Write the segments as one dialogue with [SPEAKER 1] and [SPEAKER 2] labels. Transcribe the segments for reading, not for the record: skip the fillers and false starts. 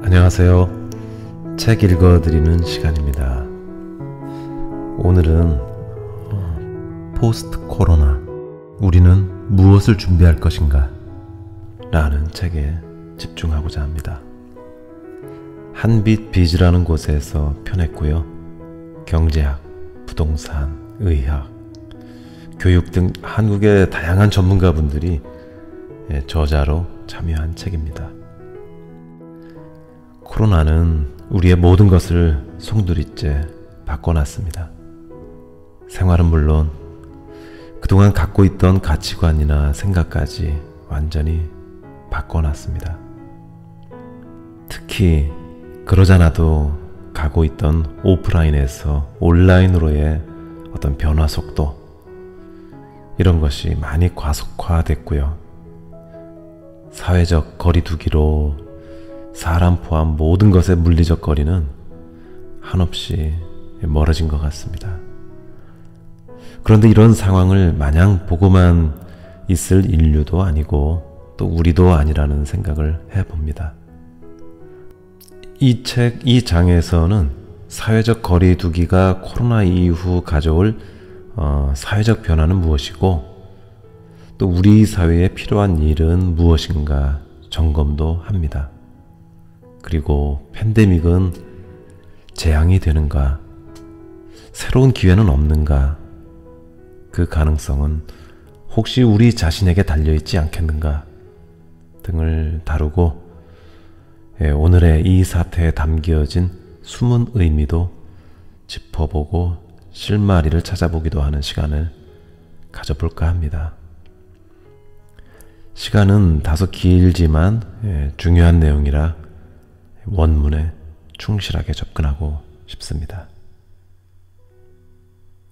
[SPEAKER 1] 안녕하세요. 책 읽어드리는 시간입니다. 오늘은 포스트 코로나, 우리는 무엇을 준비할 것인가? 라는 책에 집중하고자 합니다. 한빛 비즈라는 곳에서 펴냈고요. 경제학, 부동산, 의학, 교육 등 한국의 다양한 전문가분들이 저자로 참여한 책입니다. 코로나는 우리의 모든 것을 송두리째 바꿔놨습니다. 생활은 물론 그동안 갖고 있던 가치관이나 생각까지 완전히 바꿔놨습니다. 특히 그러잖아도 가고 있던 오프라인에서 온라인으로의 어떤 변화 속도, 이런 것이 많이 과속화됐고요. 사회적 거리두기로 사람 포함 모든 것의 물리적 거리는 한없이 멀어진 것 같습니다. 그런데 이런 상황을 마냥 보고만 있을 인류도 아니고 또 우리도 아니라는 생각을 해봅니다. 이 책, 이 장에서는 사회적 거리두기가 코로나 이후 가져올 사회적 변화는 무엇이고 또 우리 사회에 필요한 일은 무엇인가 점검도 합니다. 그리고 팬데믹은 재앙이 되는가, 새로운 기회는 없는가, 그 가능성은 혹시 우리 자신에게 달려있지 않겠는가 등을 다루고 오늘의 이 사태에 담겨진 숨은 의미도 짚어보고 실마리를 찾아보기도 하는 시간을 가져볼까 합니다. 시간은 다소 길지만 중요한 내용이라 원문에 충실하게 접근하고 싶습니다.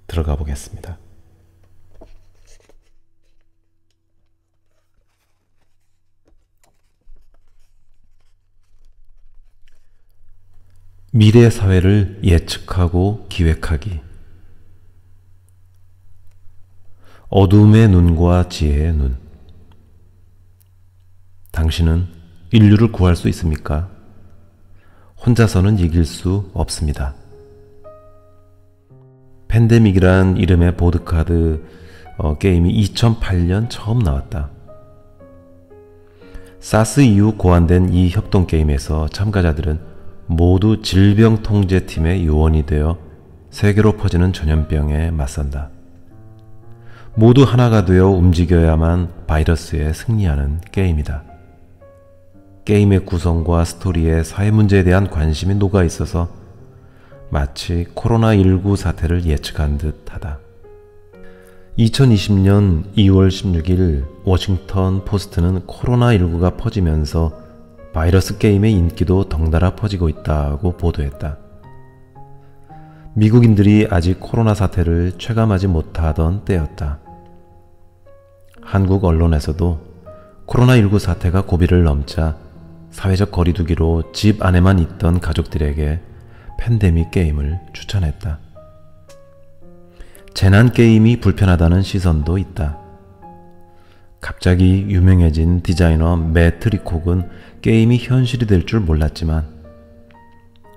[SPEAKER 1] 들어가 보겠습니다. 미래 사회를 예측하고 기획하기. 어둠의 눈과 지혜의 눈. 당신은 인류를 구할 수 있습니까? 혼자서는 이길 수 없습니다. 팬데믹이란 이름의 보드카드 게임이 2008년 처음 나왔다. 사스 이후 고안된 이 협동 게임에서 참가자들은 모두 질병통제팀의 요원이 되어 세계로 퍼지는 전염병에 맞선다. 모두 하나가 되어 움직여야만 바이러스에 승리하는 게임이다. 게임의 구성과 스토리에 사회 문제에 대한 관심이 녹아 있어서 마치 코로나19 사태를 예측한 듯하다. 2020년 2월 16일 워싱턴 포스트는 코로나19가 퍼지면서 바이러스 게임의 인기도 덩달아 퍼지고 있다고 보도했다. 미국인들이 아직 코로나 사태를 체감하지 못하던 때였다. 한국 언론에서도 코로나19 사태가 고비를 넘자 사회적 거리두기로 집 안에만 있던 가족들에게 팬데믹 게임을 추천했다. 재난 게임이 불편하다는 시선도 있다. 갑자기 유명해진 디자이너 매트 리콕은 게임이 현실이 될 줄 몰랐지만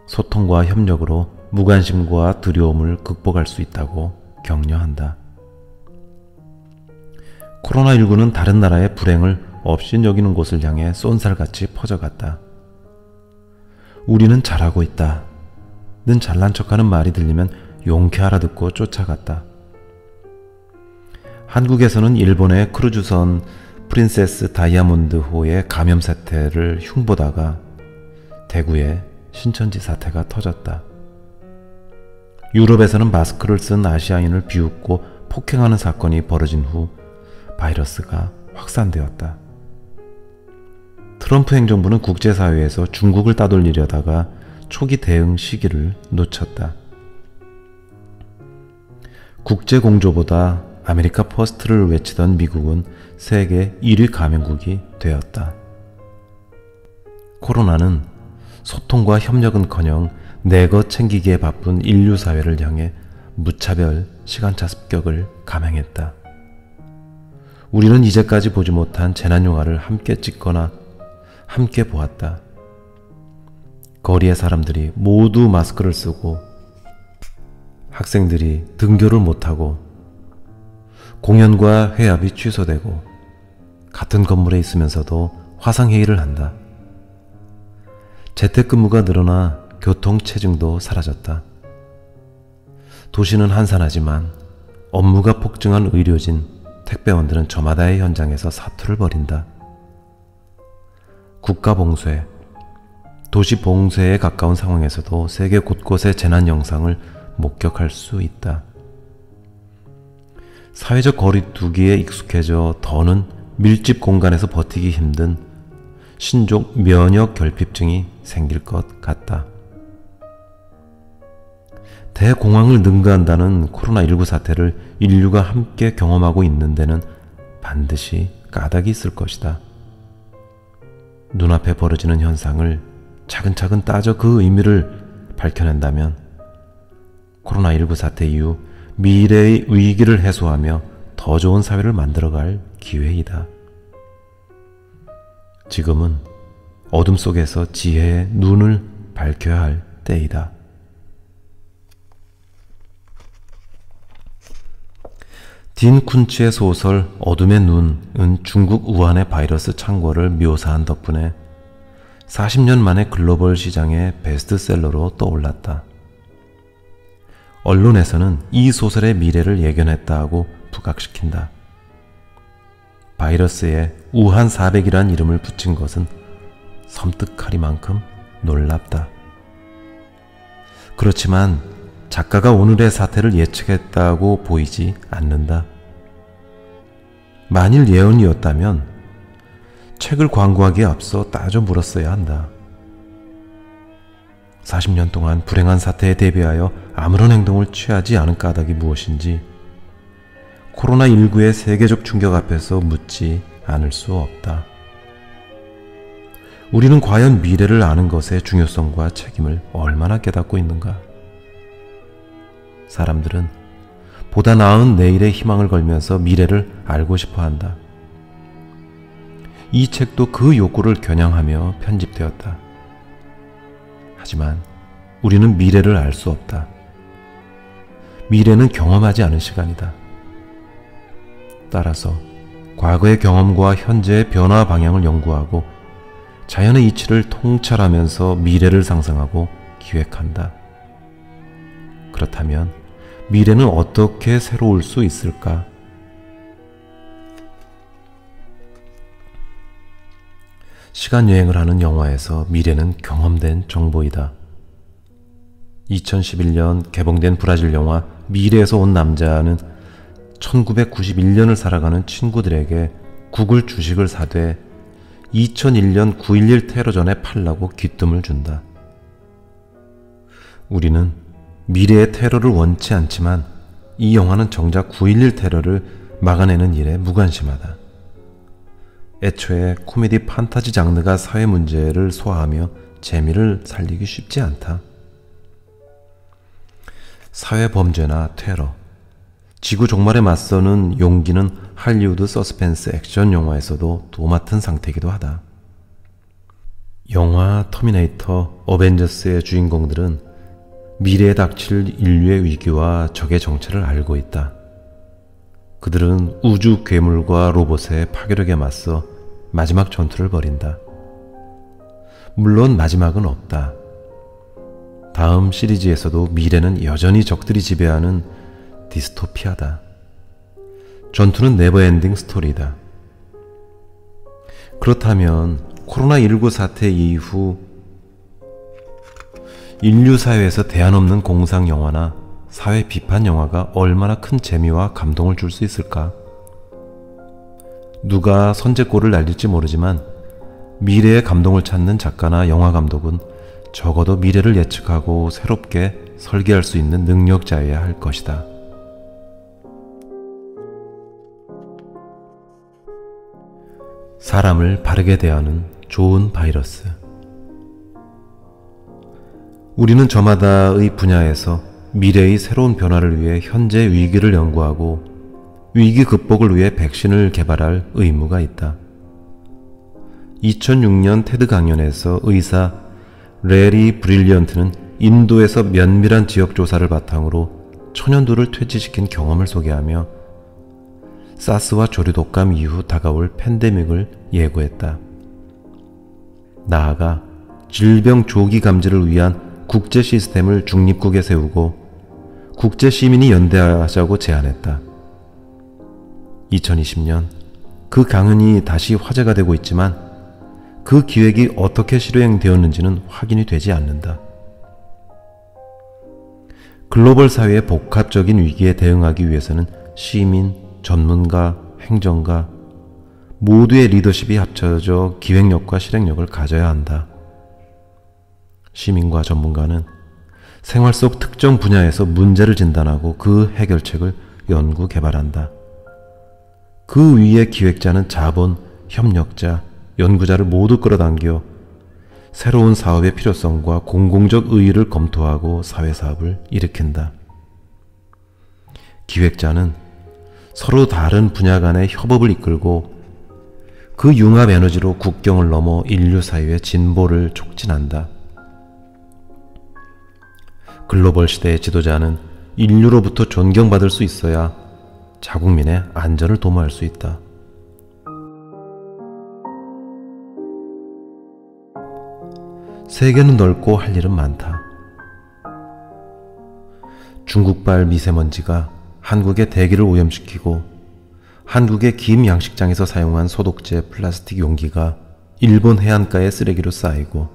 [SPEAKER 1] 소통과 협력으로 무관심과 두려움을 극복할 수 있다고 격려한다. 코로나19는 다른 나라의 불행을 업신여기는 곳을 향해 쏜살같이 퍼져갔다. 우리는 잘하고 있다. 는 잘난 척하는 말이 들리면 용케 알아듣고 쫓아갔다. 한국에서는 일본의 크루즈선 프린세스 다이아몬드호의 감염 사태를 흉보다가 대구에 신천지 사태가 터졌다. 유럽에서는 마스크를 쓴 아시아인을 비웃고 폭행하는 사건이 벌어진 후 바이러스가 확산되었다. 트럼프 행정부는 국제사회에서 중국을 따돌리려다가 초기 대응 시기를 놓쳤다. 국제공조보다 아메리카 퍼스트를 외치던 미국은 세계 1위 감염국이 되었다. 코로나는 소통과 협력은커녕 내 것 챙기기에 바쁜 인류 사회를 향해 무차별 시간차 습격을 감행했다. 우리는 이제까지 보지 못한 재난 영화를 함께 찍거나 함께 보았다. 거리의 사람들이 모두 마스크를 쓰고 학생들이 등교를 못하고 공연과 회합이 취소되고 같은 건물에 있으면서도 화상회의를 한다. 재택근무가 늘어나 교통체증도 사라졌다. 도시는 한산하지만 업무가 폭증한 의료진, 택배원들은 저마다의 현장에서 사투를 벌인다. 국가봉쇄, 도시봉쇄에 가까운 상황에서도 세계 곳곳의 재난 영상을 목격할 수 있다. 사회적 거리두기에 익숙해져 더는 밀집 공간에서 버티기 힘든 신종 면역 결핍증이 생길 것 같다. 대공황을 능가한다는 코로나19 사태를 인류가 함께 경험하고 있는 데는 반드시 까닭이 있을 것이다. 눈앞에 벌어지는 현상을 차근차근 따져 그 의미를 밝혀낸다면 코로나19 사태 이후 미래의 위기를 해소하며 더 좋은 사회를 만들어갈 기회이다. 지금은 어둠 속에서 지혜의 눈을 밝혀야 할 때이다. 딘 쿤츠의 소설 어둠의 눈은 중국 우한의 바이러스 창궐을 묘사한 덕분에 40년 만에 글로벌 시장의 베스트셀러로 떠올랐다. 언론에서는 이 소설의 미래를 예견했다고 부각시킨다. 바이러스에 우한 400이란 이름을 붙인 것은 섬뜩하리만큼 놀랍다. 그렇지만 작가가 오늘의 사태를 예측했다고 보이지 않는다. 만일 예언이었다면 책을 광고하기에 앞서 따져 물었어야 한다. 40년 동안 불행한 사태에 대비하여 아무런 행동을 취하지 않은 까닭이 무엇인지 코로나19의 세계적 충격 앞에서 묻지 않을 수 없다. 우리는 과연 미래를 아는 것의 중요성과 책임을 얼마나 깨닫고 있는가? 사람들은 보다 나은 내일의 희망을 걸면서 미래를 알고 싶어 한다. 이 책도 그 욕구를 겨냥하며 편집되었다. 하지만 우리는 미래를 알 수 없다. 미래는 경험하지 않은 시간이다. 따라서 과거의 경험과 현재의 변화 방향을 연구하고 자연의 이치를 통찰하면서 미래를 상상하고 기획한다. 그렇다면 미래는 어떻게 새로울 수 있을까? 시간여행을 하는 영화에서 미래는 경험된 정보이다. 2011년 개봉된 브라질 영화 미래에서 온 남자는 1991년을 살아가는 친구들에게 구글 주식을 사되 2001년 9.11 테러 전에 팔라고 귀뜸을 준다. 우리는 미래의 테러를 원치 않지만 이 영화는 정작 9.11 테러를 막아내는 일에 무관심하다. 애초에 코미디 판타지 장르가 사회 문제를 소화하며 재미를 살리기 쉽지 않다. 사회 범죄나 테러, 지구 종말에 맞서는 용기는 할리우드 서스펜스 액션 영화에서도 도맡은 상태이기도 하다. 영화 터미네이터, 어벤져스의 주인공들은 미래에 닥칠 인류의 위기와 적의 정체를 알고 있다. 그들은 우주 괴물과 로봇의 파괴력에 맞서 마지막 전투를 벌인다. 물론 마지막은 없다. 다음 시리즈에서도 미래는 여전히 적들이 지배하는 디스토피아다. 전투는 네버엔딩 스토리다. 그렇다면 코로나19 사태 이후 인류 사회에서 대안 없는 공상 영화나 사회 비판 영화가 얼마나 큰 재미와 감동을 줄 수 있을까? 누가 선제골을 날릴지 모르지만 미래의 감동을 찾는 작가나 영화 감독은 적어도 미래를 예측하고 새롭게 설계할 수 있는 능력자여야 할 것이다. 사람을 바르게 대하는 좋은 바이러스. 우리는 저마다의 분야에서 미래의 새로운 변화를 위해 현재 위기를 연구하고 위기 극복을 위해 백신을 개발할 의무가 있다. 2006년 테드 강연에서 의사 레리 브릴리언트는 인도에서 면밀한 지역 조사를 바탕으로 천연두를 퇴치시킨 경험을 소개하며 사스와 조류독감 이후 다가올 팬데믹을 예고했다. 나아가 질병 조기 감지를 위한 국제 시스템을 중립국에 세우고 국제 시민이 연대하자고 제안했다. 2020년 그 강연이 다시 화제가 되고 있지만 그 기획이 어떻게 실행되었는지는 확인이 되지 않는다. 글로벌 사회의 복합적인 위기에 대응하기 위해서는 시민, 전문가, 행정가 모두의 리더십이 합쳐져 기획력과 실행력을 가져야 한다. 시민과 전문가는 생활 속 특정 분야에서 문제를 진단하고 그 해결책을 연구 개발한다. 그 위에 기획자는 자본, 협력자, 연구자를 모두 끌어당겨 새로운 사업의 필요성과 공공적 의의를 검토하고 사회사업을 일으킨다. 기획자는 서로 다른 분야 간의 협업을 이끌고 그 융합 에너지로 국경을 넘어 인류 사회의 진보를 촉진한다. 글로벌 시대의 지도자는 인류로부터 존경받을 수 있어야 자국민의 안전을 도모할 수 있다. 세계는 넓고 할 일은 많다. 중국발 미세먼지가 한국의 대기를 오염시키고 한국의 김 양식장에서 사용한 소독제 플라스틱 용기가 일본 해안가의 쓰레기로 쌓이고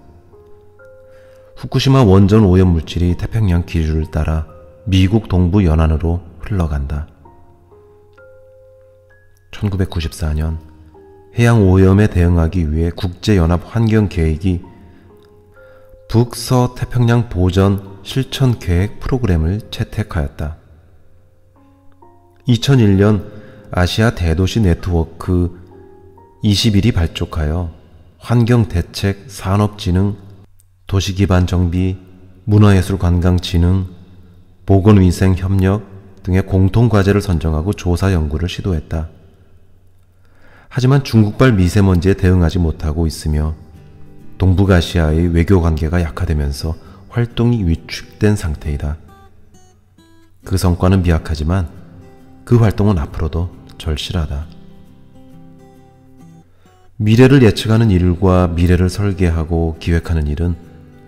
[SPEAKER 1] 후쿠시마 원전 오염물질이 태평양 기류를 따라 미국 동부 연안으로 흘러간다. 1994년 해양 오염에 대응하기 위해 국제연합 환경계획이 북서태평양 보전 실천계획 프로그램을 채택하였다. 2001년 아시아 대도시 네트워크 21이 발족하여 환경대책, 산업진흥, 도시기반 정비, 문화예술관광진흥, 보건위생협력 등의 공통과제를 선정하고 조사 연구를 시도했다. 하지만 중국발 미세먼지에 대응하지 못하고 있으며 동북아시아의 외교관계가 약화되면서 활동이 위축된 상태이다. 그 성과는 미약하지만 그 활동은 앞으로도 절실하다. 미래를 예측하는 일과 미래를 설계하고 기획하는 일은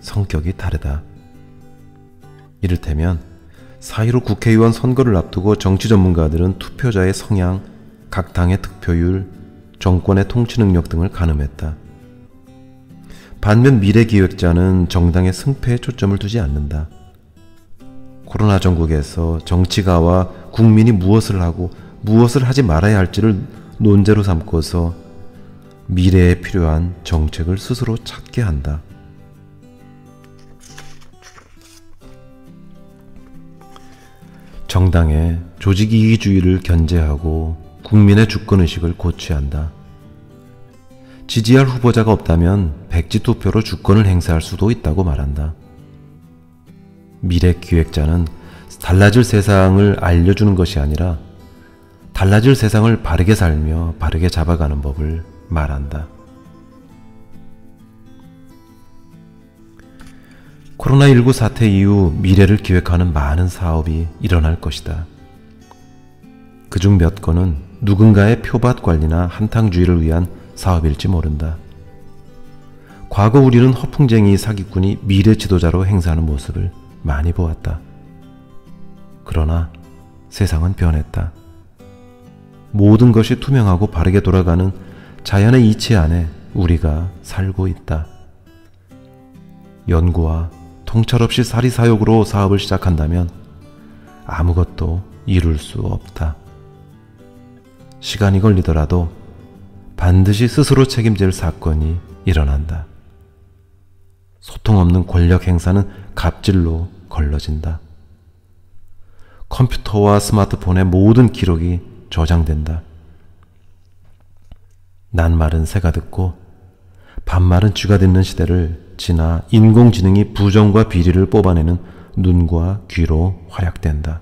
[SPEAKER 1] 성격이 다르다. 이를테면 4.15 국회의원 선거를 앞두고 정치 전문가들은 투표자의 성향, 각 당의 득표율, 정권의 통치 능력 등을 가늠했다. 반면 미래기획자는 정당의 승패에 초점을 두지 않는다. 코로나 전국에서 정치가와 국민이 무엇을 하고 무엇을 하지 말아야 할지를 논제로 삼고서 미래에 필요한 정책을 스스로 찾게 한다. 정당의 조직이기주의를 견제하고 국민의 주권의식을 고취한다. 지지할 후보자가 없다면 백지투표로 주권을 행사할 수도 있다고 말한다. 미래기획자는 달라질 세상을 알려주는 것이 아니라 달라질 세상을 바르게 살며 바르게 잡아가는 법을 말한다. 코로나19 사태 이후 미래를 기획하는 많은 사업이 일어날 것이다. 그중 몇 건은 누군가의 표밭 관리나 한탕주의를 위한 사업일지 모른다. 과거 우리는 허풍쟁이 사기꾼이 미래 지도자로 행사하는 모습을 많이 보았다. 그러나 세상은 변했다. 모든 것이 투명하고 바르게 돌아가는 자연의 이치 안에 우리가 살고 있다. 연구와 통찰 없이 사리사욕으로 사업을 시작한다면 아무것도 이룰 수 없다. 시간이 걸리더라도 반드시 스스로 책임질 사건이 일어난다. 소통 없는 권력 행사는 갑질로 걸러진다. 컴퓨터와 스마트폰의 모든 기록이 저장된다. 낱말은 새가 듣고 반말은 쥐가 듣는 시대를 지나 인공지능이 부정과 비리를 뽑아내는 눈과 귀로 활약된다.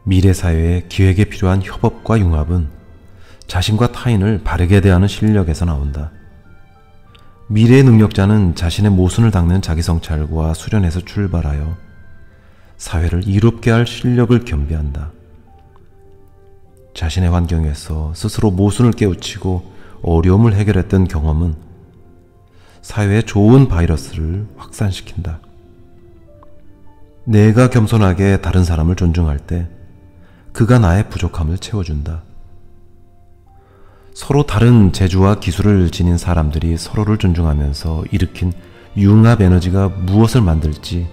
[SPEAKER 1] 미래사회의 기획에 필요한 협업과 융합은 자신과 타인을 바르게 대하는 실력에서 나온다. 미래의 능력자는 자신의 모순을 닦는 자기 성찰과 수련에서 출발하여 사회를 이롭게 할 실력을 겸비한다. 자신의 환경에서 스스로 모순을 깨우치고 어려움을 해결했던 경험은 사회에 좋은 바이러스를 확산시킨다. 내가 겸손하게 다른 사람을 존중할 때 그가 나의 부족함을 채워준다. 서로 다른 재주와 기술을 지닌 사람들이 서로를 존중하면서 일으킨 융합 에너지가 무엇을 만들지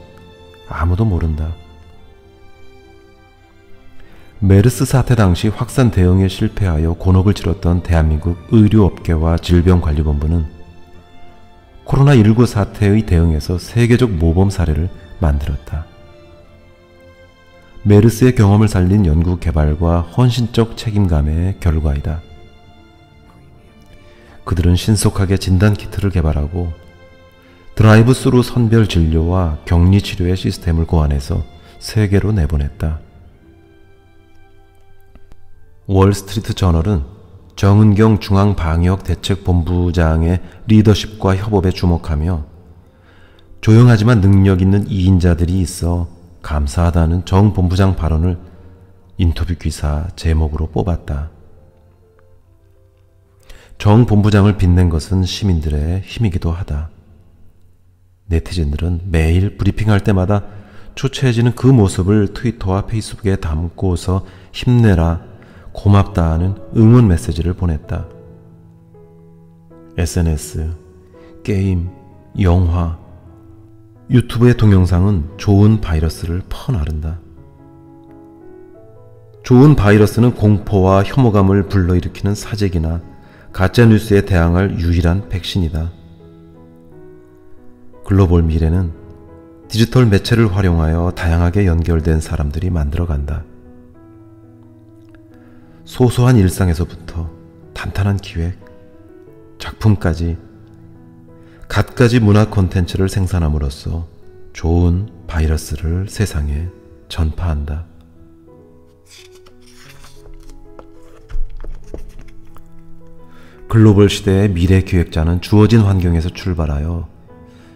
[SPEAKER 1] 아무도 모른다. 메르스 사태 당시 확산 대응에 실패하여 곤혹을 치렀던 대한민국 의료업계와 질병관리본부는 코로나19 사태의 대응에서 세계적 모범 사례를 만들었다. 메르스의 경험을 살린 연구 개발과 헌신적 책임감의 결과이다. 그들은 신속하게 진단키트를 개발하고 드라이브 스루 선별 진료와 격리 치료의 시스템을 고안해서 세계로 내보냈다. 월스트리트 저널은 정은경 중앙방역대책본부장의 리더십과 협업에 주목하며 조용하지만 능력 있는 2인자들이 있어 감사하다는 정 본부장 발언을 인터뷰 기사 제목으로 뽑았다. 정 본부장을 빛낸 것은 시민들의 힘이기도 하다. 네티즌들은 매일 브리핑할 때마다 초췌해지는 그 모습을 트위터와 페이스북에 담고서 힘내라, 고맙다 하는 응원 메시지를 보냈다. SNS, 게임, 영화, 유튜브의 동영상은 좋은 바이러스를 퍼나른다. 좋은 바이러스는 공포와 혐오감을 불러일으키는 사재기나 가짜뉴스에 대항할 유일한 백신이다. 글로벌 미래는 디지털 매체를 활용하여 다양하게 연결된 사람들이 만들어간다. 소소한 일상에서부터 탄탄한 기획, 작품까지 갖가지 문화 콘텐츠를 생산함으로써 좋은 바이러스를 세상에 전파한다. 글로벌 시대의 미래 기획자는 주어진 환경에서 출발하여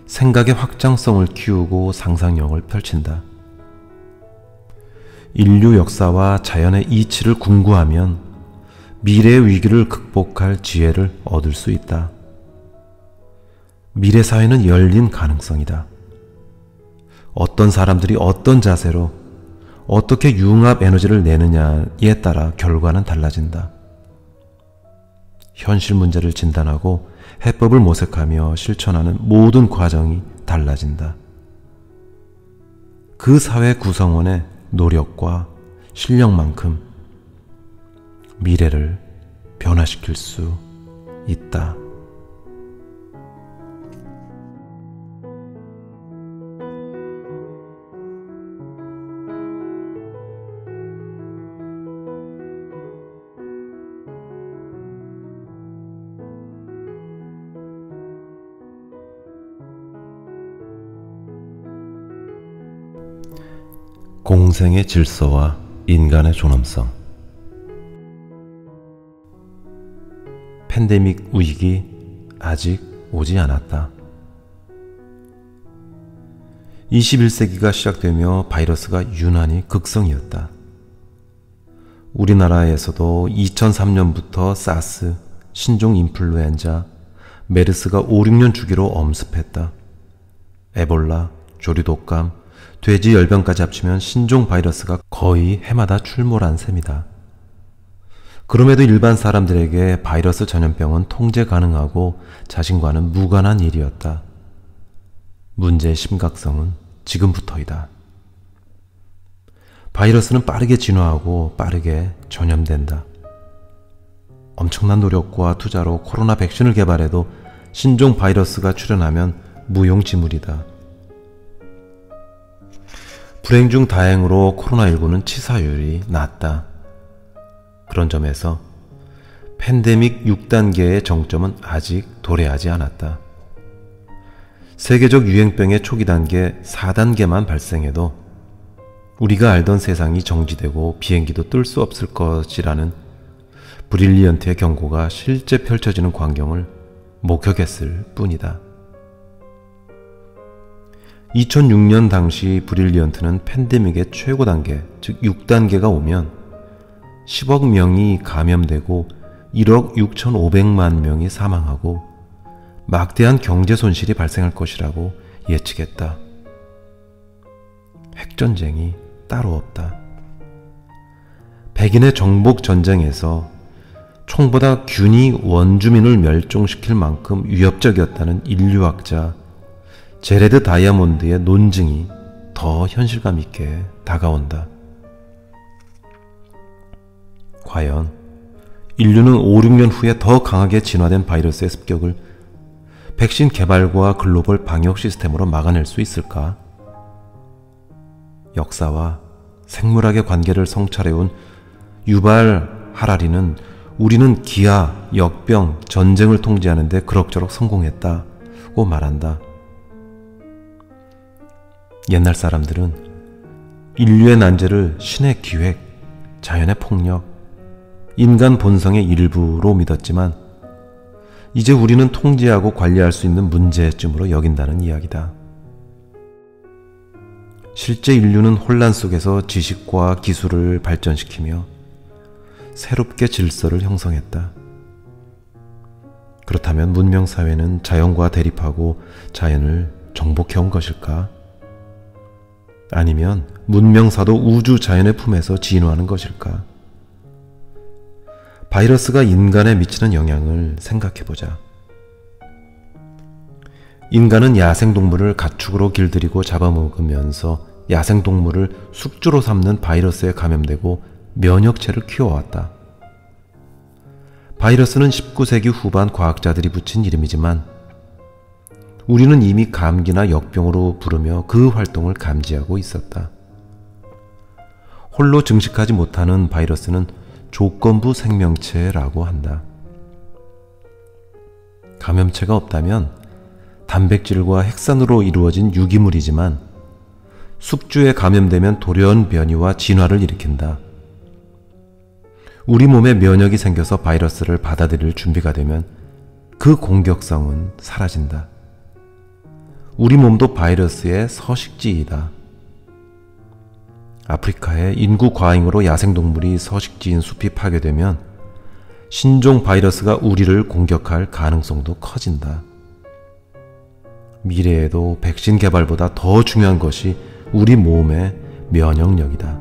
[SPEAKER 1] 생각의 확장성을 키우고 상상력을 펼친다. 인류 역사와 자연의 이치를 궁구하면 미래의 위기를 극복할 지혜를 얻을 수 있다. 미래 사회는 열린 가능성이다. 어떤 사람들이 어떤 자세로 어떻게 융합 에너지를 내느냐에 따라 결과는 달라진다. 현실 문제를 진단하고 해법을 모색하며 실천하는 모든 과정이 달라진다. 그 사회 구성원의 노력과 실력만큼 미래를 변화시킬 수 있다. 공생의 질서와 인간의 존엄성. 팬데믹 위기 아직 오지 않았다. 21세기가 시작되며 바이러스가 유난히 극성이었다. 우리나라에서도 2003년부터 사스, 신종 인플루엔자, 메르스가 5, 6년 주기로 엄습했다. 에볼라, 조류독감, 돼지 열병까지 합치면 신종 바이러스가 거의 해마다 출몰한 셈이다. 그럼에도 일반 사람들에게 바이러스 전염병은 통제 가능하고 자신과는 무관한 일이었다. 문제의 심각성은 지금부터이다. 바이러스는 빠르게 진화하고 빠르게 전염된다. 엄청난 노력과 투자로 코로나 백신을 개발해도 신종 바이러스가 출현하면 무용지물이다. 불행 중 다행으로 코로나19는 치사율이 낮다. 그런 점에서 팬데믹 6단계의 정점은 아직 도래하지 않았다. 세계적 유행병의 초기 단계 4단계만 발생해도 우리가 알던 세상이 정지되고 비행기도 뜰 수 없을 것이라는 브릴리언트의 경고가 실제 펼쳐지는 광경을 목격했을 뿐이다. 2006년 당시 브릴리언트는 팬데믹의 최고 단계, 즉 6단계가 오면 10억 명이 감염되고 1억 6,500만 명이 사망하고 막대한 경제 손실이 발생할 것이라고 예측했다. 핵전쟁이 따로 없다. 백인의 정복 전쟁에서 총보다 균이 원주민을 멸종시킬 만큼 위협적이었다는 인류학자 제레드 다이아몬드의 논증이 더 현실감 있게 다가온다. 과연 인류는 5, 6년 후에 더 강하게 진화된 바이러스의 습격을 백신 개발과 글로벌 방역 시스템으로 막아낼 수 있을까? 역사와 생물학의 관계를 성찰해온 유발 하라리는 우리는 기아, 역병, 전쟁을 통제하는 데 그럭저럭 성공했다고 말한다. 옛날 사람들은 인류의 난제를 신의 기획, 자연의 폭력, 인간 본성의 일부로 믿었지만 이제 우리는 통제하고 관리할 수 있는 문제쯤으로 여긴다는 이야기다. 실제 인류는 혼란 속에서 지식과 기술을 발전시키며 새롭게 질서를 형성했다. 그렇다면 문명사회는 자연과 대립하고 자연을 정복해온 것일까? 아니면 문명사도 우주 자연의 품에서 진화하는 것일까? 바이러스가 인간에 미치는 영향을 생각해보자. 인간은 야생동물을 가축으로 길들이고 잡아먹으면서 야생동물을 숙주로 삼는 바이러스에 감염되고 면역체를 키워왔다. 바이러스는 19세기 후반 과학자들이 붙인 이름이지만 우리는 이미 감기나 역병으로 부르며 그 활동을 감지하고 있었다. 홀로 증식하지 못하는 바이러스는 조건부 생명체라고 한다. 감염체가 없다면 단백질과 핵산으로 이루어진 유기물이지만 숙주에 감염되면 돌연 변이와 진화를 일으킨다. 우리 몸에 면역이 생겨서 바이러스를 받아들일 준비가 되면 그 공격성은 사라진다. 우리 몸도 바이러스의 서식지이다. 아프리카의 인구 과잉으로 야생동물이 서식지인 숲이 파괴되면 신종 바이러스가 우리를 공격할 가능성도 커진다. 미래에도 백신 개발보다 더 중요한 것이 우리 몸의 면역력이다.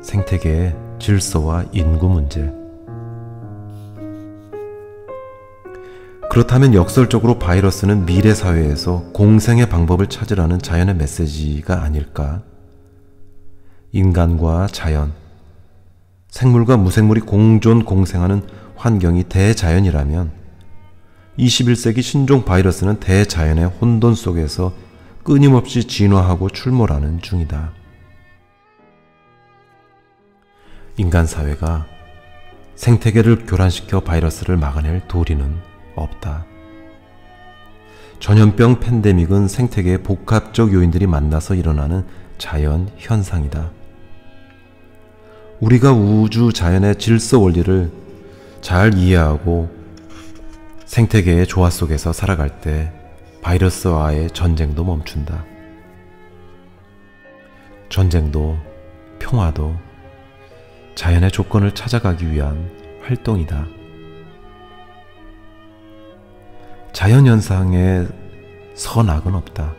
[SPEAKER 1] 생태계의 질서와 인구 문제. 그렇다면 역설적으로 바이러스는 미래 사회에서 공생의 방법을 찾으라는 자연의 메시지가 아닐까? 인간과 자연, 생물과 무생물이 공존 공생하는 환경이 대자연이라면 21세기 신종 바이러스는 대자연의 혼돈 속에서 끊임없이 진화하고 출몰하는 중이다. 인간 사회가 생태계를 교란시켜 바이러스를 막아낼 도리는 없다. 전염병 팬데믹은 생태계의 복합적 요인들이 만나서 일어나는 자연 현상이다. 우리가 우주 자연의 질서 원리를 잘 이해하고 생태계의 조화 속에서 살아갈 때 바이러스와의 전쟁도 멈춘다. 전쟁도 평화도 자연의 조건을 찾아가기 위한 활동이다. 자연현상에 선악은 없다.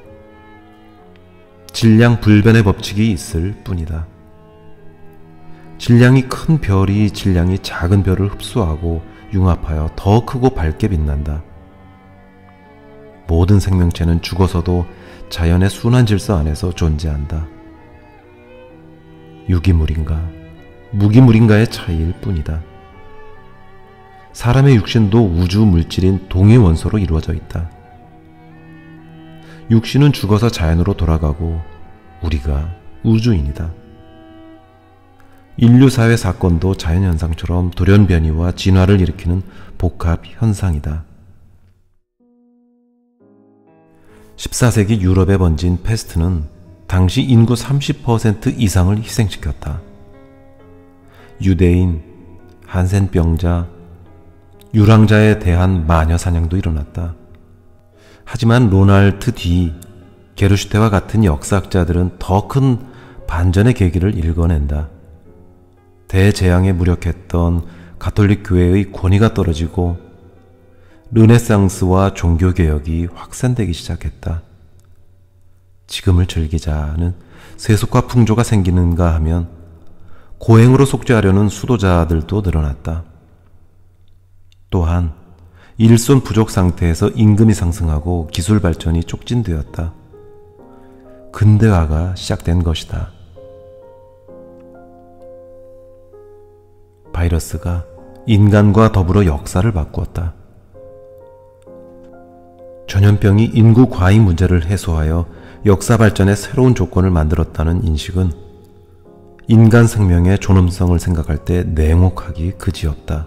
[SPEAKER 1] 질량 불변의 법칙이 있을 뿐이다. 질량이 큰 별이 질량이 작은 별을 흡수하고 융합하여 더 크고 밝게 빛난다. 모든 생명체는 죽어서도 자연의 순환 질서 안에서 존재한다. 유기물인가, 무기물인가의 차이일 뿐이다. 사람의 육신도 우주 물질인 동위 원소로 이루어져 있다. 육신은 죽어서 자연으로 돌아가고 우리가 우주인이다. 인류사회 사건도 자연현상처럼 돌연변이와 진화를 일으키는 복합현상이다. 14세기 유럽에 번진 패스트는 당시 인구 30% 이상을 희생시켰다. 유대인, 한센병자, 유랑자에 대한 마녀 사냥도 일어났다. 하지만 로날트 뒤 게르슈테와 같은 역사학자들은 더 큰 반전의 계기를 일궈낸다. 대재앙에 무력했던 가톨릭 교회의 권위가 떨어지고 르네상스와 종교개혁이 확산되기 시작했다. 지금을 즐기자는 세속과 풍조가 생기는가 하면 고행으로 속죄하려는 수도자들도 늘어났다. 또한 일손 부족 상태에서 임금이 상승하고 기술 발전이 촉진되었다. 근대화가 시작된 것이다. 바이러스가 인간과 더불어 역사를 바꾸었다. 전염병이 인구 과잉 문제를 해소하여 역사 발전의 새로운 조건을 만들었다는 인식은 인간 생명의 존엄성을 생각할 때 냉혹하기 그지없다.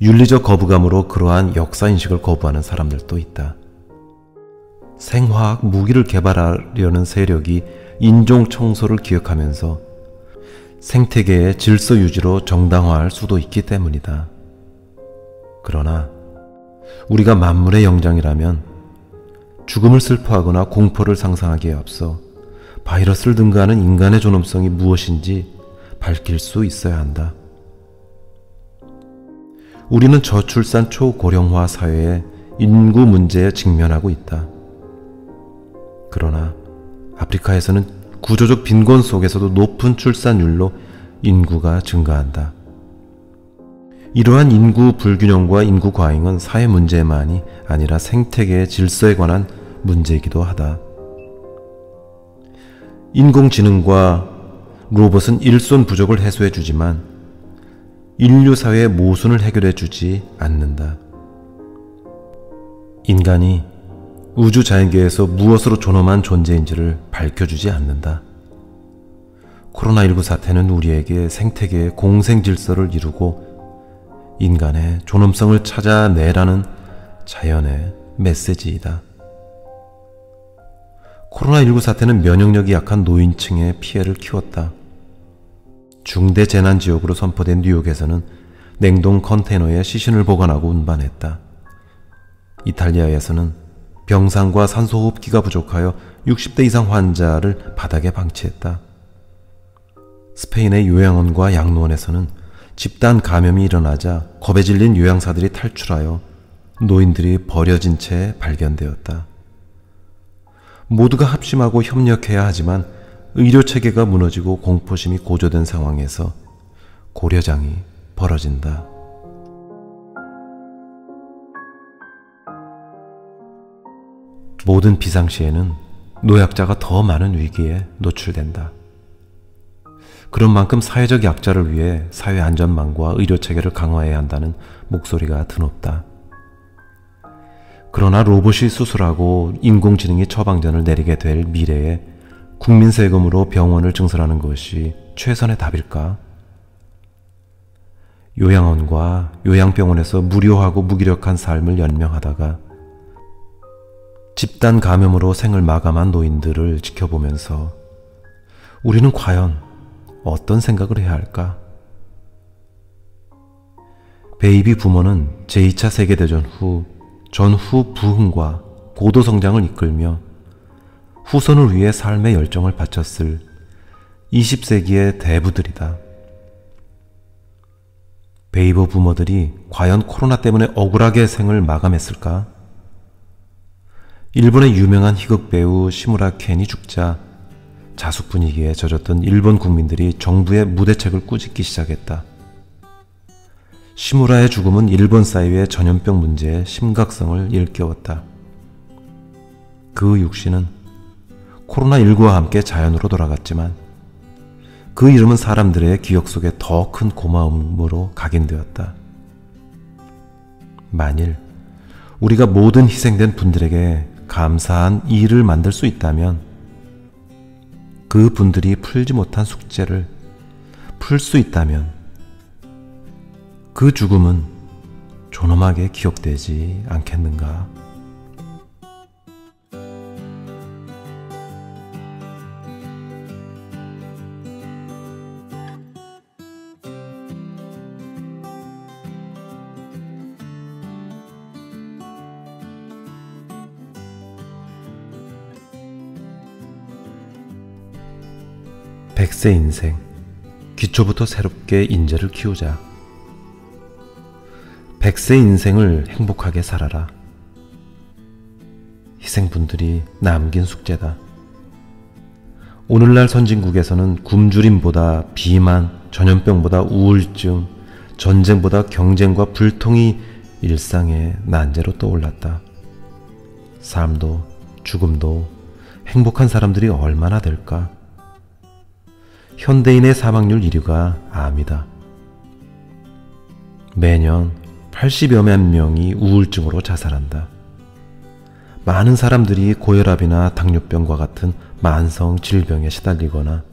[SPEAKER 1] 윤리적 거부감으로 그러한 역사인식을 거부하는 사람들도 있다. 생화학 무기를 개발하려는 세력이 인종 청소를 기획하면서 생태계의 질서 유지로 정당화할 수도 있기 때문이다. 그러나 우리가 만물의 영장이라면 죽음을 슬퍼하거나 공포를 상상하기에 앞서 바이러스를 능가하는 인간의 존엄성이 무엇인지 밝힐 수 있어야 한다. 우리는 저출산 초고령화 사회의 인구 문제에 직면하고 있다. 그러나 아프리카에서는 구조적 빈곤 속에서도 높은 출산율로 인구가 증가한다. 이러한 인구 불균형과 인구 과잉은 사회 문제만이 아니라 생태계의 질서에 관한 문제이기도 하다. 인공지능과 로봇은 일손 부족을 해소해 주지만 인류 사회의 모순을 해결해 주지 않는다. 인간이 우주 자연계에서 무엇으로 존엄한 존재인지를 밝혀주지 않는다. 코로나19 사태는 우리에게 생태계의 공생 질서를 이루고 인간의 존엄성을 찾아내라는 자연의 메시지이다. 코로나19 사태는 면역력이 약한 노인층의 피해를 키웠다. 중대 재난 지역으로 선포된 뉴욕에서는 냉동 컨테이너에 시신을 보관하고 운반했다. 이탈리아에서는 병상과 산소호흡기가 부족하여 60대 이상 환자를 바닥에 방치했다. 스페인의 요양원과 양로원에서는 집단 감염이 일어나자 겁에 질린 요양사들이 탈출하여 노인들이 버려진 채 발견되었다. 모두가 합심하고 협력해야 하지만 의료체계가 무너지고 공포심이 고조된 상황에서 고려장이 벌어진다. 모든 비상시에는 노약자가 더 많은 위기에 노출된다. 그런 만큼 사회적 약자를 위해 사회안전망과 의료체계를 강화해야 한다는 목소리가 드높다. 그러나 로봇이 수술하고 인공지능이 처방전을 내리게 될 미래에 국민 세금으로 병원을 증설하는 것이 최선의 답일까? 요양원과 요양병원에서 무료하고 무기력한 삶을 연명하다가 집단 감염으로 생을 마감한 노인들을 지켜보면서 우리는 과연 어떤 생각을 해야 할까? 베이비 부모는 제2차 세계대전 후 전후 부흥과 고도 성장을 이끌며 후손을 위해 삶의 열정을 바쳤을 20세기의 대부들이다. 베이비 부모들이 과연 코로나 때문에 억울하게 생을 마감했을까? 일본의 유명한 희극 배우 시무라 켄이 죽자 자숙 분위기에 젖었던 일본 국민들이 정부의 무대책을 꾸짖기 시작했다. 시무라의 죽음은 일본 사회의 전염병 문제의 심각성을 일깨웠다. 그 육신은 코로나19와 함께 자연으로 돌아갔지만 그 이름은 사람들의 기억 속에 더 큰 고마움으로 각인되었다. 만일 우리가 모든 희생된 분들에게 감사한 일을 만들 수 있다면 그 분들이 풀지 못한 숙제를 풀 수 있다면 그 죽음은 존엄하게 기억되지 않겠는가? 100세 인생, 기초부터 새롭게 인재를 키우자. 100세 인생을 행복하게 살아라. 희생분들이 남긴 숙제다. 오늘날 선진국에서는 굶주림보다 비만, 전염병보다 우울증, 전쟁보다 경쟁과 불통이 일상의 난제로 떠올랐다. 삶도 죽음도 행복한 사람들이 얼마나 될까? 현대인의 사망률 1위가 암이다. 매년 80여만 명이 우울증으로 자살한다. 많은 사람들이 고혈압이나 당뇨병과 같은 만성 질병에 시달리거나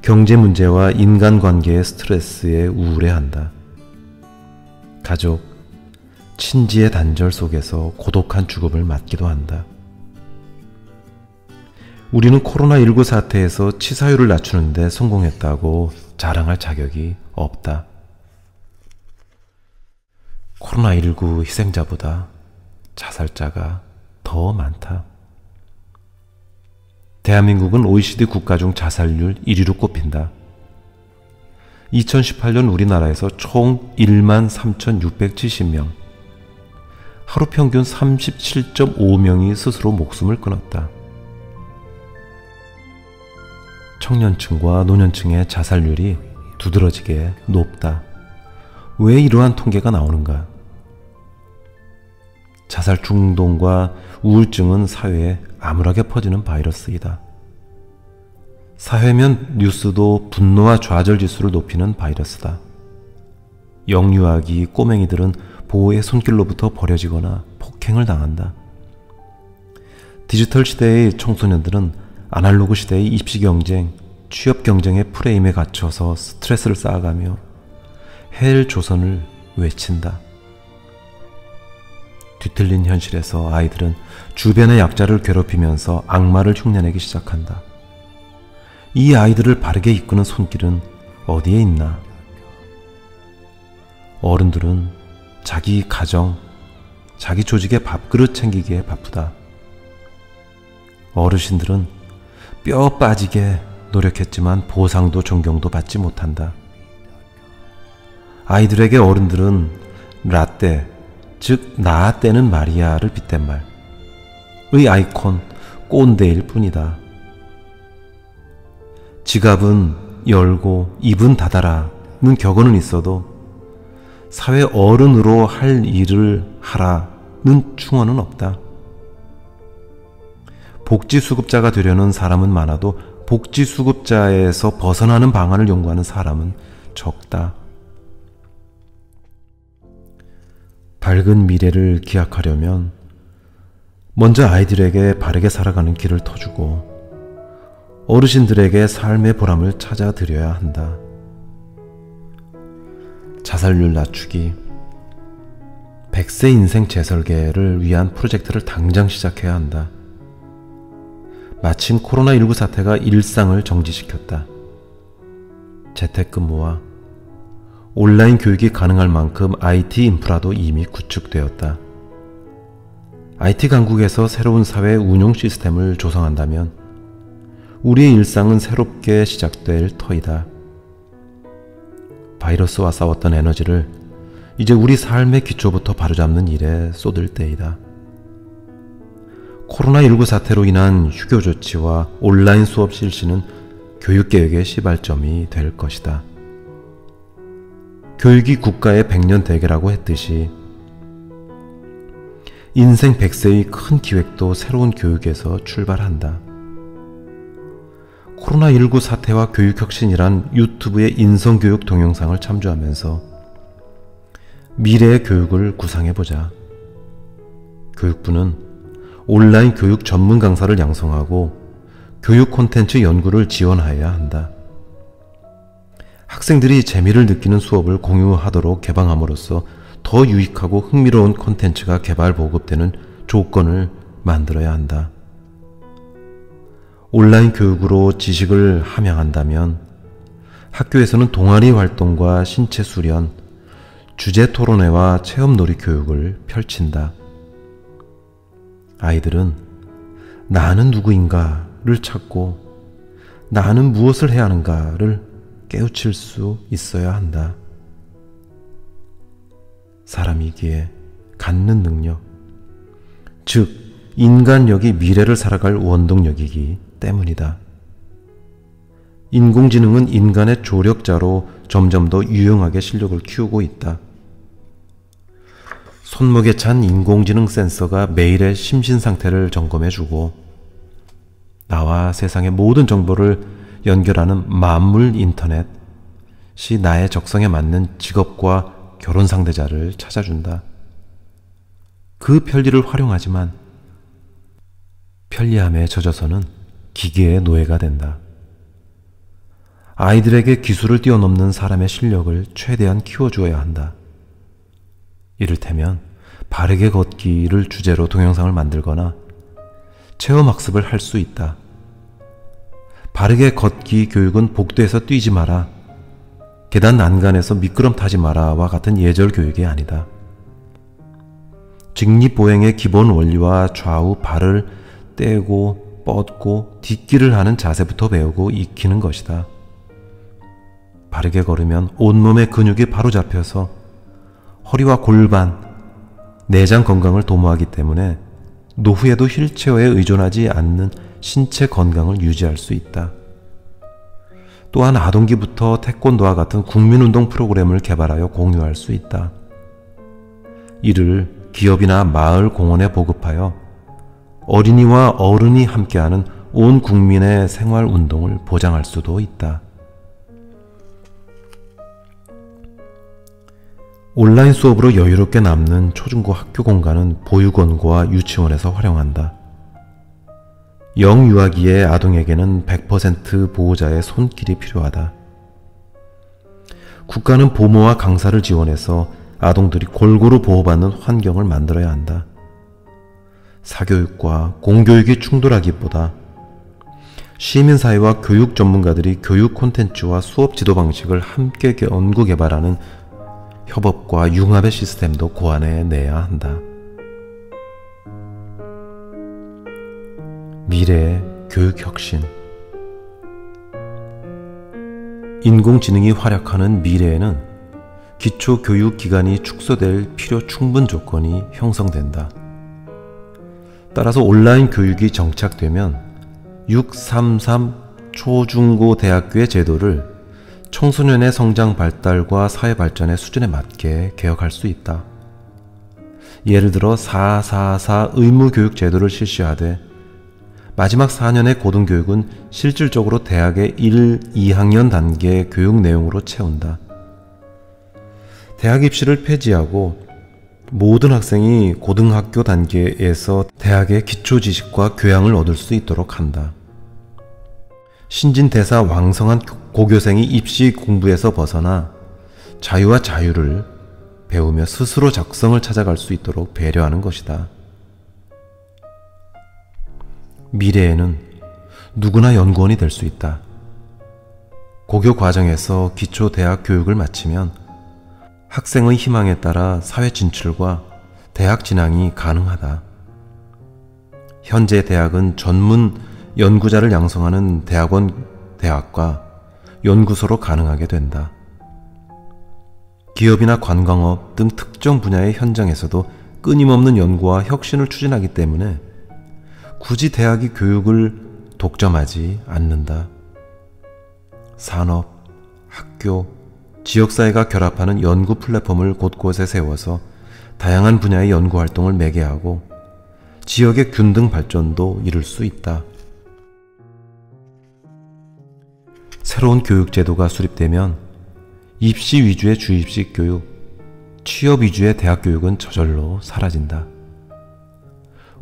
[SPEAKER 1] 경제 문제와 인간관계의 스트레스에 우울해한다. 가족, 친지의 단절 속에서 고독한 죽음을 맞기도 한다. 우리는 코로나19 사태에서 치사율을 낮추는 데 성공했다고 자랑할 자격이 없다. 코로나19 희생자보다 자살자가 더 많다. 대한민국은 OECD 국가 중 자살률 1위로 꼽힌다. 2018년 우리나라에서 총 13,670명, 하루 평균 37.5명이 스스로 목숨을 끊었다. 청년층과 노년층의 자살률이 두드러지게 높다. 왜 이러한 통계가 나오는가? 자살 중독과 우울증은 사회에 암울하게 퍼지는 바이러스이다. 사회면 뉴스도 분노와 좌절 지수를 높이는 바이러스다. 영유아기, 꼬맹이들은 보호의 손길로부터 버려지거나 폭행을 당한다. 디지털 시대의 청소년들은 아날로그 시대의 입시 경쟁, 취업 경쟁의 프레임에 갇혀서 스트레스를 쌓아가며 헬 조선을 외친다. 뒤틀린 현실에서 아이들은 주변의 약자를 괴롭히면서 악마를 흉내내기 시작한다. 이 아이들을 바르게 이끄는 손길은 어디에 있나? 어른들은 자기 가정, 자기 조직의 밥그릇 챙기기에 바쁘다. 어르신들은 뼈 빠지게 노력했지만 보상도 존경도 받지 못한다. 아이들에게 어른들은 라떼, 즉 나 때는 마리아를 빗댄 말의 아이콘 꼰대일 뿐이다. 지갑은 열고 입은 닫아라는 격언은 있어도 사회 어른으로 할 일을 하라는 충언은 없다. 복지수급자가 되려는 사람은 많아도 복지수급자에서 벗어나는 방안을 연구하는 사람은 적다. 밝은 미래를 기약하려면 먼저 아이들에게 바르게 살아가는 길을 터주고 어르신들에게 삶의 보람을 찾아드려야 한다. 자살률 낮추기, 100세 인생 재설계를 위한 프로젝트를 당장 시작해야 한다. 마침 코로나19 사태가 일상을 정지시켰다. 재택근무와 온라인 교육이 가능할 만큼 IT 인프라도 이미 구축되었다. IT 강국에서 새로운 사회 운용 시스템을 조성한다면 우리의 일상은 새롭게 시작될 터이다. 바이러스와 싸웠던 에너지를 이제 우리 삶의 기초부터 바로잡는 일에 쏟을 때이다. 코로나19 사태로 인한 휴교 조치와 온라인 수업 실시는 교육개혁의 시발점이 될 것이다. 교육이 국가의 100년 대계라고 했듯이 인생 100세의 큰 기획도 새로운 교육에서 출발한다. 코로나19 사태와 교육혁신이란 유튜브의 인성교육 동영상을 참조하면서 미래의 교육을 구상해보자. 교육부는 온라인 교육 전문 강사를 양성하고 교육 콘텐츠 연구를 지원하여야 한다. 학생들이 재미를 느끼는 수업을 공유하도록 개방함으로써 더 유익하고 흥미로운 콘텐츠가 개발 보급되는 조건을 만들어야 한다. 온라인 교육으로 지식을 함양한다면 학교에서는 동아리 활동과 신체 수련, 주제 토론회와 체험놀이 교육을 펼친다. 아이들은 나는 누구인가를 찾고 나는 무엇을 해야 하는가를 깨우칠 수 있어야 한다. 사람이기에 갖는 능력, 즉 인간력이 미래를 살아갈 원동력이기 때문이다. 인공지능은 인간의 조력자로 점점 더 유용하게 실력을 키우고 있다. 손목에 찬 인공지능 센서가 매일의 심신 상태를 점검해주고 나와 세상의 모든 정보를 연결하는 만물 인터넷이 나의 적성에 맞는 직업과 결혼 상대자를 찾아준다. 그 편리를 활용하지만 편리함에 젖어서는 기계의 노예가 된다. 아이들에게 기술을 뛰어넘는 사람의 실력을 최대한 키워주어야 한다. 이를테면 바르게 걷기를 주제로 동영상을 만들거나 체험학습을 할 수 있다. 바르게 걷기 교육은 복도에서 뛰지 마라, 계단 난간에서 미끄럼 타지 마라와 같은 예절 교육이 아니다. 직립보행의 기본 원리와 좌우 발을 떼고 뻗고 딛기를 하는 자세부터 배우고 익히는 것이다. 바르게 걸으면 온몸의 근육이 바로 잡혀서 허리와 골반, 내장 건강을 도모하기 때문에 노후에도 휠체어에 의존하지 않는 신체 건강을 유지할 수 있다. 또한 아동기부터 태권도와 같은 국민운동 프로그램을 개발하여 공유할 수 있다. 이를 기업이나 마을 공원에 보급하여 어린이와 어른이 함께하는 온 국민의 생활운동을 보장할 수도 있다. 온라인 수업으로 여유롭게 남는 초중고 학교 공간은 보육원과 유치원에서 활용한다. 영유아기의 아동에게는 100% 보호자의 손길이 필요하다. 국가는 부모와 강사를 지원해서 아동들이 골고루 보호받는 환경을 만들어야 한다. 사교육과 공교육이 충돌하기보다 시민사회와 교육 전문가들이 교육 콘텐츠와 수업 지도 방식을 함께 연구 개발하는 협업과 융합의 시스템도 고안해내야 한다. 미래의 교육혁신. 인공지능이 활약하는 미래에는 기초교육기관이 축소될 필요 충분 조건이 형성된다. 따라서 온라인 교육이 정착되면 633 초중고 대학교의 제도를 청소년의 성장 발달과 사회 발전의 수준에 맞게 개혁할 수 있다. 예를 들어 444 의무교육 제도를 실시하되 마지막 4년의 고등교육은 실질적으로 대학의 1, 2학년 단계 교육 내용으로 채운다. 대학 입시를 폐지하고 모든 학생이 고등학교 단계에서 대학의 기초지식과 교양을 얻을 수 있도록 한다. 신진대사 왕성한 고교생이 입시 공부에서 벗어나 자유와 자유를 배우며 스스로 적성을 찾아갈 수 있도록 배려하는 것이다. 미래에는 누구나 연구원이 될 수 있다. 고교 과정에서 기초 대학 교육을 마치면 학생의 희망에 따라 사회 진출과 대학 진학이 가능하다. 현재 대학은 전문 연구자를 양성하는 대학원, 대학과 연구소로 가능하게 된다. 기업이나 관광업 등 특정 분야의 현장에서도 끊임없는 연구와 혁신을 추진하기 때문에 굳이 대학이 교육을 독점하지 않는다. 산업, 학교, 지역사회가 결합하는 연구 플랫폼을 곳곳에 세워서 다양한 분야의 연구활동을 매개하고 지역의 균등 발전도 이룰 수 있다. 새로운 교육제도가 수립되면 입시 위주의 주입식 교육, 취업 위주의 대학 교육은 저절로 사라진다.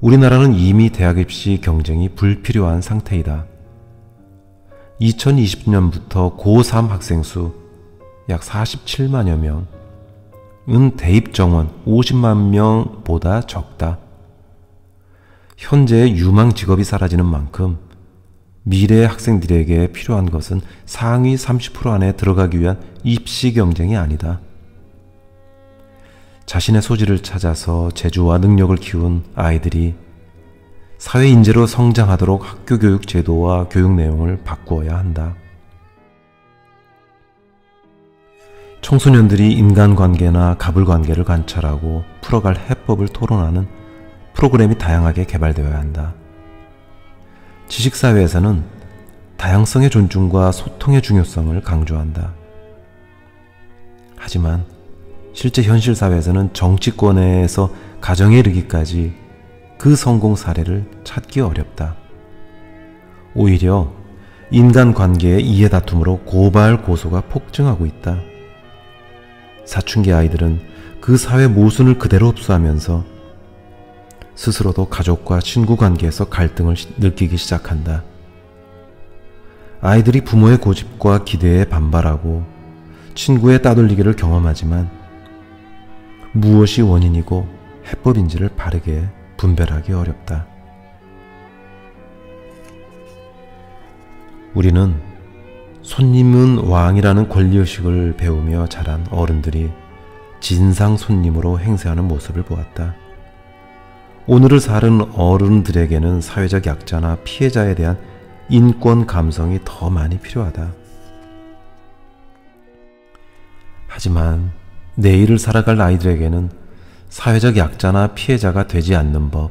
[SPEAKER 1] 우리나라는 이미 대학 입시 경쟁이 불필요한 상태이다. 2020년부터 고3 학생 수 약 47만여 명은 대입 정원 50만 명보다 적다. 현재의 유망 직업이 사라지는 만큼 미래의 학생들에게 필요한 것은 상위 30% 안에 들어가기 위한 입시 경쟁이 아니다. 자신의 소질을 찾아서 재주와 능력을 키운 아이들이 사회 인재로 성장하도록 학교 교육 제도와 교육 내용을 바꾸어야 한다. 청소년들이 인간관계나 가불관계를 관찰하고 풀어갈 해법을 토론하는 프로그램이 다양하게 개발되어야 한다. 지식사회에서는 다양성의 존중과 소통의 중요성을 강조한다. 하지만 실제 현실 사회에서는 정치권에서 가정에 이르기까지 그 성공 사례를 찾기 어렵다. 오히려 인간관계의 이해다툼으로 고발 고소가 폭증하고 있다. 사춘기 아이들은 그 사회 모순을 그대로 흡수하면서 스스로도 가족과 친구 관계에서 갈등을 느끼기 시작한다. 아이들이 부모의 고집과 기대에 반발하고 친구의 따돌리기를 경험하지만 무엇이 원인이고 해법인지를 바르게 분별하기 어렵다. 우리는 손님은 왕이라는 권리의식을 배우며 자란 어른들이 진상 손님으로 행세하는 모습을 보았다. 오늘을 사는 어른들에게는 사회적 약자나 피해자에 대한 인권 감성이 더 많이 필요하다. 하지만 내일을 살아갈 아이들에게는 사회적 약자나 피해자가 되지 않는 법,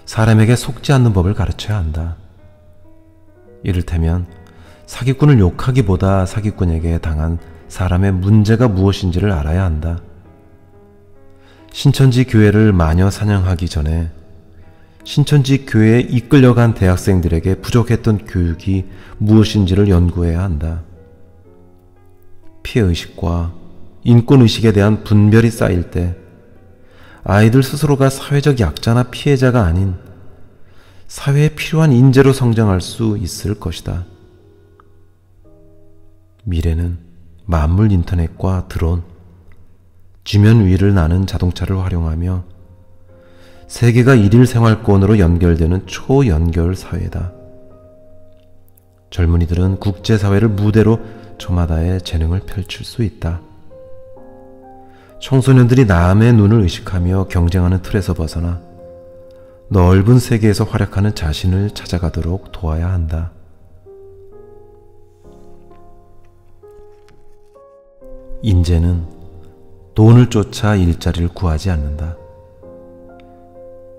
[SPEAKER 1] 사람에게 속지 않는 법을 가르쳐야 한다. 이를테면 사기꾼을 욕하기보다 사기꾼에게 당한 사람의 문제가 무엇인지를 알아야 한다. 신천지 교회를 마녀 사냥하기 전에 신천지 교회에 이끌려간 대학생들에게 부족했던 교육이 무엇인지를 연구해야 한다. 피해의식과 인권의식에 대한 분별이 쌓일 때 아이들 스스로가 사회적 약자나 피해자가 아닌 사회에 필요한 인재로 성장할 수 있을 것이다. 미래는 만물 인터넷과 드론, 지면 위를 나는 자동차를 활용하며 세계가 일일 생활권으로 연결되는 초연결 사회다. 젊은이들은 국제사회를 무대로 저마다의 재능을 펼칠 수 있다. 청소년들이 남의 눈을 의식하며 경쟁하는 틀에서 벗어나 넓은 세계에서 활약하는 자신을 찾아가도록 도와야 한다. 인재는 돈을 쫓아 일자리를 구하지 않는다.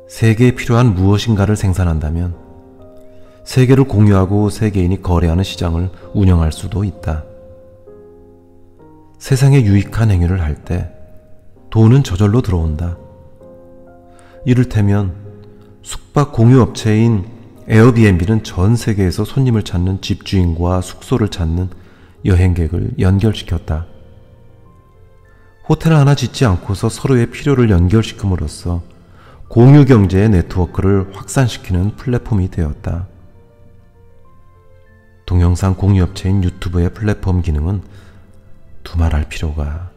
[SPEAKER 1] 세계에 필요한 무엇인가를 생산한다면 세계를 공유하고 세계인이 거래하는 시장을 운영할 수도 있다. 세상에 유익한 행위를 할 때 돈은 저절로 들어온다. 이를테면 숙박 공유업체인 에어비앤비는 전 세계에서 손님을 찾는 집주인과 숙소를 찾는 여행객을 연결시켰다. 호텔 하나 짓지 않고서 서로의 필요를 연결시킴으로써 공유경제의 네트워크를 확산시키는 플랫폼이 되었다. 동영상 공유업체인 유튜브의 플랫폼 기능은 두말할 필요가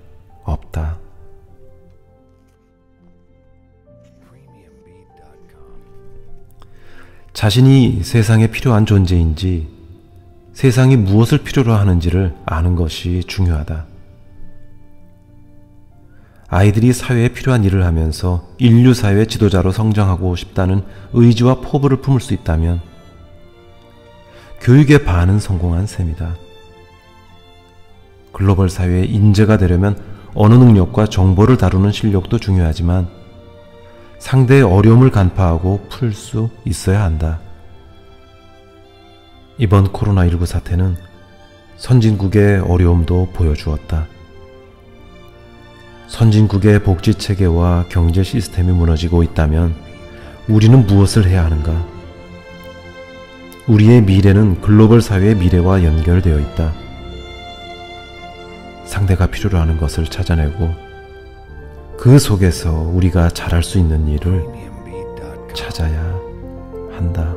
[SPEAKER 1] 없다. 자신이 세상에 필요한 존재인지 세상이 무엇을 필요로 하는지를 아는 것이 중요하다. 아이들이 사회에 필요한 일을 하면서 인류 사회의 지도자로 성장하고 싶다는 의지와 포부를 품을 수 있다면 교육의 반은 성공한 셈이다. 글로벌 사회의 인재가 되려면 언어 능력과 정보를 다루는 실력도 중요하지만 상대의 어려움을 간파하고 풀 수 있어야 한다. 이번 코로나19 사태는 선진국의 어려움도 보여주었다. 선진국의 복지체계와 경제 시스템이 무너지고 있다면 우리는 무엇을 해야 하는가? 우리의 미래는 글로벌 사회의 미래와 연결되어 있다. 상대가 필요로 하는 것을 찾아내고 그 속에서 우리가 잘할 수 있는 일을 찾아야 한다.